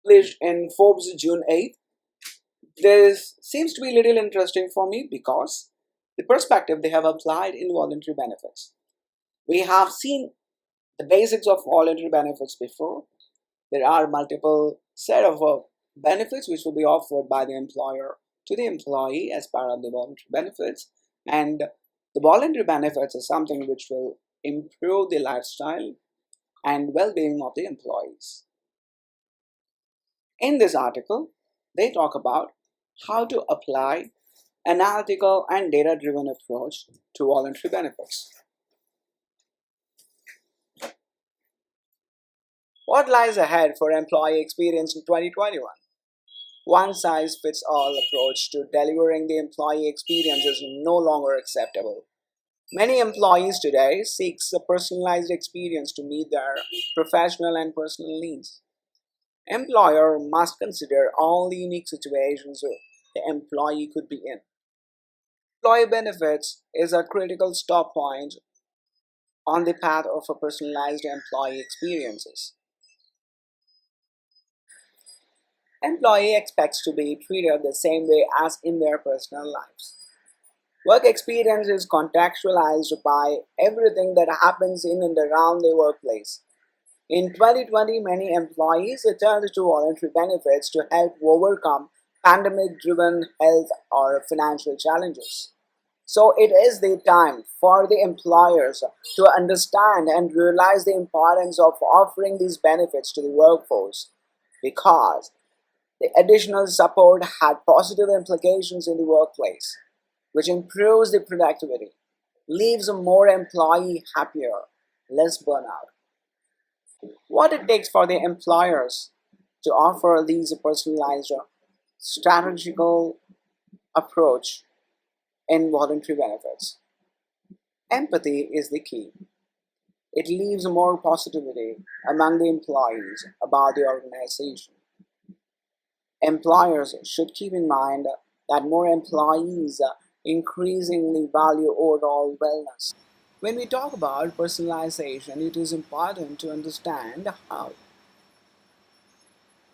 published in Forbes June 8th. This seems to be a little interesting for me because the perspective they have applied in voluntary benefits. We have seen the basics of voluntary benefits before. There are multiple set of benefits which will be offered by the employer to the employee as part of the voluntary benefits, and the voluntary benefits is something which will improve the lifestyle and well-being of the employees. In this article, they talk about how to apply analytical and data-driven approach to voluntary benefits. What lies ahead for employee experience in 2021? One-size-fits-all approach to delivering the employee experience is no longer acceptable. Many employees today seek a personalized experience to meet their professional and personal needs. Employer must consider all the unique situations the employee could be in. Employee benefits is a critical stop point on the path of a personalized employee experiences. Employee expects to be treated the same way as in their personal lives. Work experience is contextualized by everything that happens in and around the workplace. In 2020, many employees turned to voluntary benefits to help overcome pandemic-driven health or financial challenges. So it is the time for the employers to understand and realize the importance of offering these benefits to the workforce, because the additional support had positive implications in the workplace, which improves the productivity, leaves a more employee happier, less burnout. What it takes for the employers to offer these personalized strategical approach in voluntary benefits. Empathy is the key. It leaves more positivity among the employees about the organization. Employers should keep in mind that more employees increasingly value overall wellness. When we talk about personalization, it is important to understand how.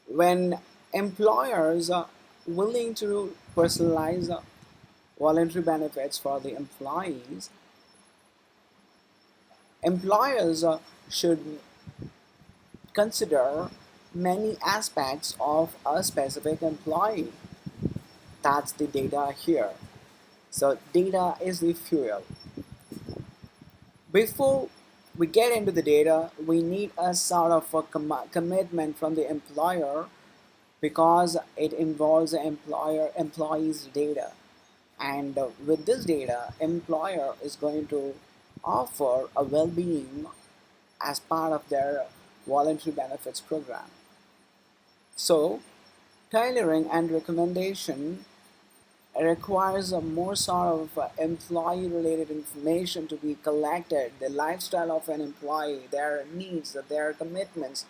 When employers are willing to personalize voluntary benefits for the employees, employers should consider many aspects of a specific employee. That's the data here. So data is the fuel. Before we get into the data, we need a sort of a commitment from the employer, because it involves the employee's data. And with this data, employer is going to offer a well-being as part of their voluntary benefits program. So tailoring and recommendation requires a more sort of employee related information to be collected: the lifestyle of an employee, their needs, their commitments,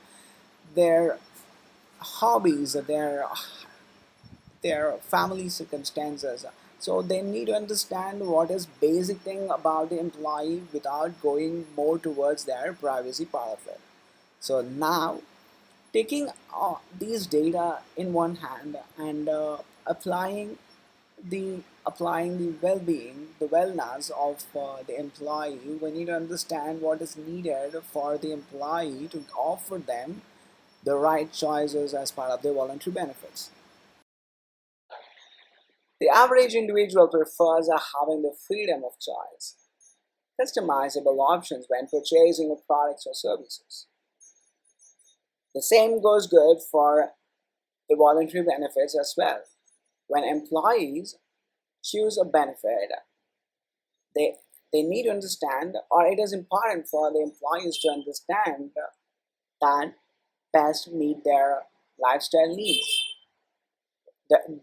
their hobbies, their family circumstances. So they need to understand what is basic thing about the employee without going more towards their privacy part of it. So now, taking these data in one hand and applying the well-being, the wellness of the employee, we need to understand what is needed for the employee to offer them the right choices as part of their voluntary benefits. The average individual prefers having the freedom of choice, customizable options when purchasing of products or services. The same goes good for the voluntary benefits as well. When employees choose a benefit, they, they need to understand, or it is important for the employees to understand that best meet their lifestyle needs. The,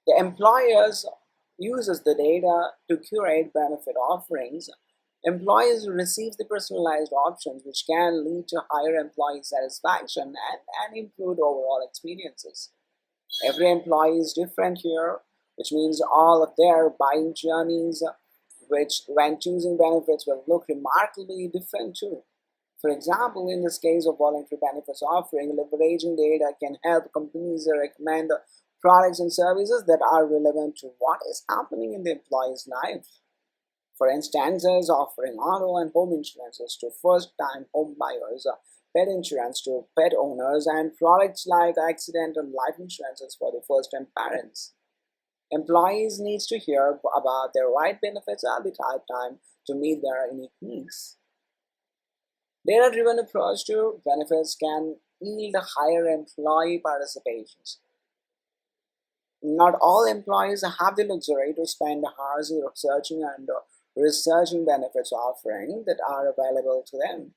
the employers uses the data to curate benefit offerings. Employees receive the personalized options, which can lead to higher employee satisfaction and improved overall experiences. Every employee is different here, which means all of their buying journeys, which when choosing benefits will look remarkably different too. For example, in this case of voluntary benefits offering, leveraging data can help companies recommend products and services that are relevant to what is happening in the employee's life. For instance, is offering auto and home insurances to first-time home buyers, pet insurance to pet owners, and products like accident and life insurances for the first-time parents. Employees need to hear about their right benefits at the right time to meet their unique needs. Data-driven approach to benefits can yield higher employee participations. Not all employees have the luxury to spend hours researching benefits offerings that are available to them.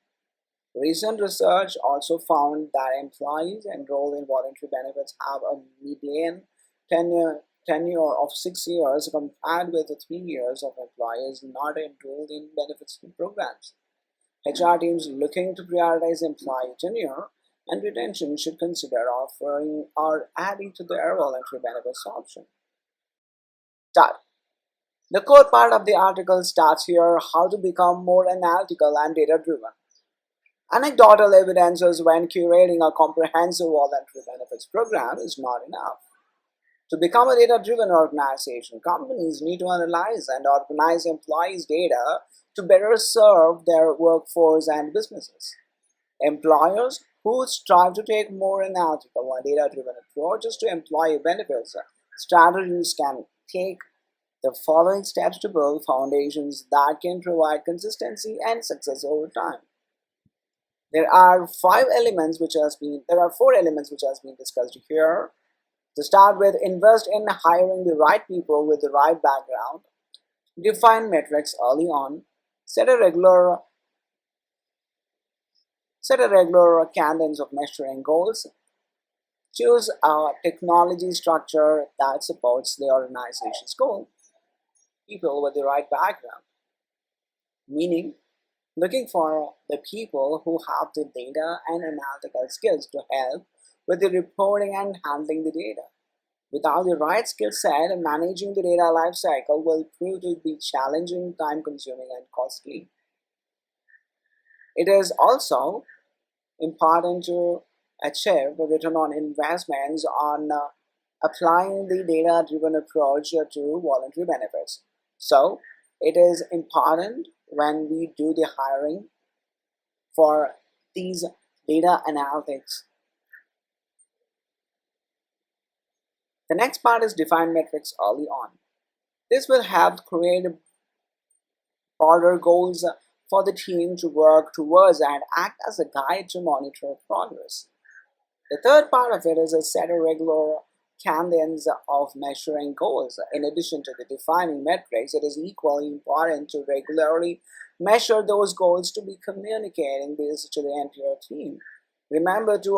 Recent research also found that employees enrolled in voluntary benefits have a median tenure of 6 years compared with the 3 years of employees not enrolled in benefits programs. HR teams looking to prioritize employee tenure and retention should consider offering or adding to their voluntary benefits option. Start. The core part of the article starts here: how to become more analytical and data driven. Anecdotal evidences when curating a comprehensive voluntary benefits program is not enough. To become a data driven organization, companies need to analyze and organize employees' data to better serve their workforce and businesses. Employers who strive to take more analytical and data driven approaches to employee benefits strategies can take the following steps to build foundations that can provide consistency and success over time. There are four elements which has been discussed here. To start with, invest in hiring the right people with the right background. Define metrics early on. Set a regular cadence of measuring goals. Choose a technology structure that supports the organization's goal. People with the right background, meaning looking for the people who have the data and analytical skills to help with the reporting and handling the data. Without the right skill set, managing the data lifecycle will prove to be challenging, time consuming, and costly. It is also important to achieve a return on investments on applying the data driven approach to voluntary benefits. So, it is important when we do the hiring for these data analytics. The next part is define metrics early on. This will help create broader goals for the team to work towards and act as a guide to monitor progress. The third part of it is a set a regular cadence of measuring goals. In addition to the defining metrics, it is equally important to regularly measure those goals to be communicating this to the entire team. Remember to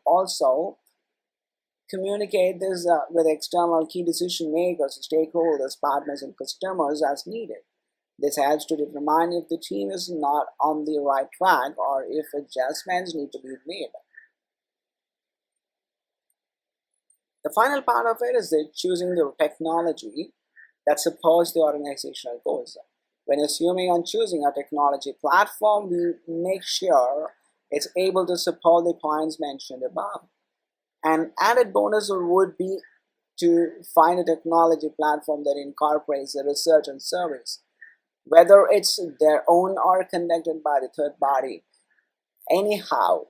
also communicate this with external key decision makers, stakeholders, partners, and customers as needed. This helps to determine if the team is not on the right track or if adjustments need to be made. The final part of it is choosing the technology that supports the organizational goals. When assuming on choosing a technology platform, we make sure it's able to support the points mentioned above. An added bonus would be to find a technology platform that incorporates the research and service, whether it's their own or conducted by the third party. Anyhow,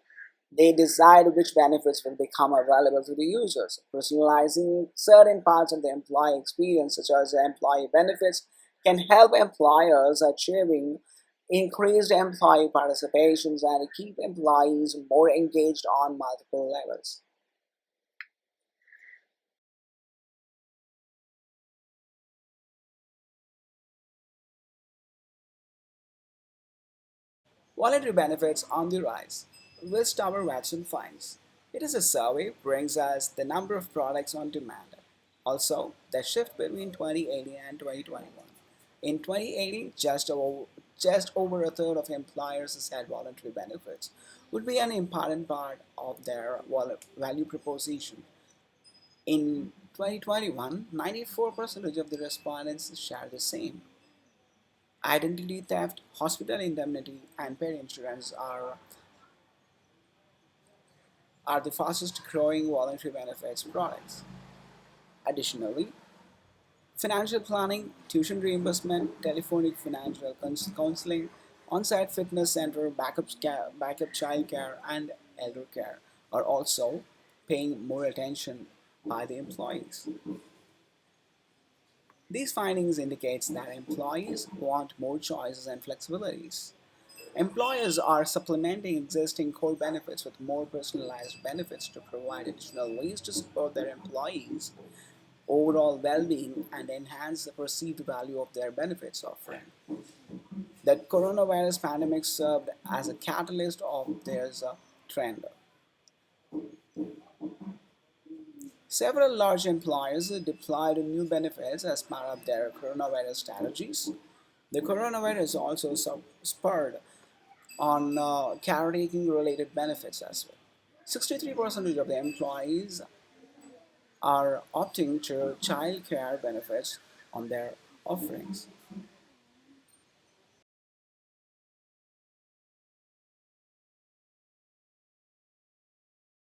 they decide which benefits will become available to the users. Personalizing certain parts of the employee experience, such as employee benefits, can help employers achieving increased employee participations and keep employees more engaged on multiple levels. Voluntary benefits on the rise. List our Watson finds. It is a survey brings us the number of products on demand. Also, the shift between 2018 and 2021. In 2018, just over a third of employers said voluntary benefits would be an important part of their value proposition. In 2021, 94% of the respondents share the same. Identity theft, hospital indemnity, and pet insurance are the fastest growing voluntary benefits products. Additionally, financial planning, tuition reimbursement, telephonic financial counseling, on-site fitness center, backup child care, and elder care are also paying more attention by the employees. These findings indicates that employees want more choices and flexibilities. Employers are supplementing existing core benefits with more personalized benefits to provide additional ways to support their employees' overall well-being and enhance the perceived value of their benefits offering. The coronavirus pandemic served as a catalyst of this trend. Several large employers deployed new benefits as part of their coronavirus strategies. The coronavirus also spurred on caretaking related benefits as well. 63% of the employees are opting to child care benefits on their offerings.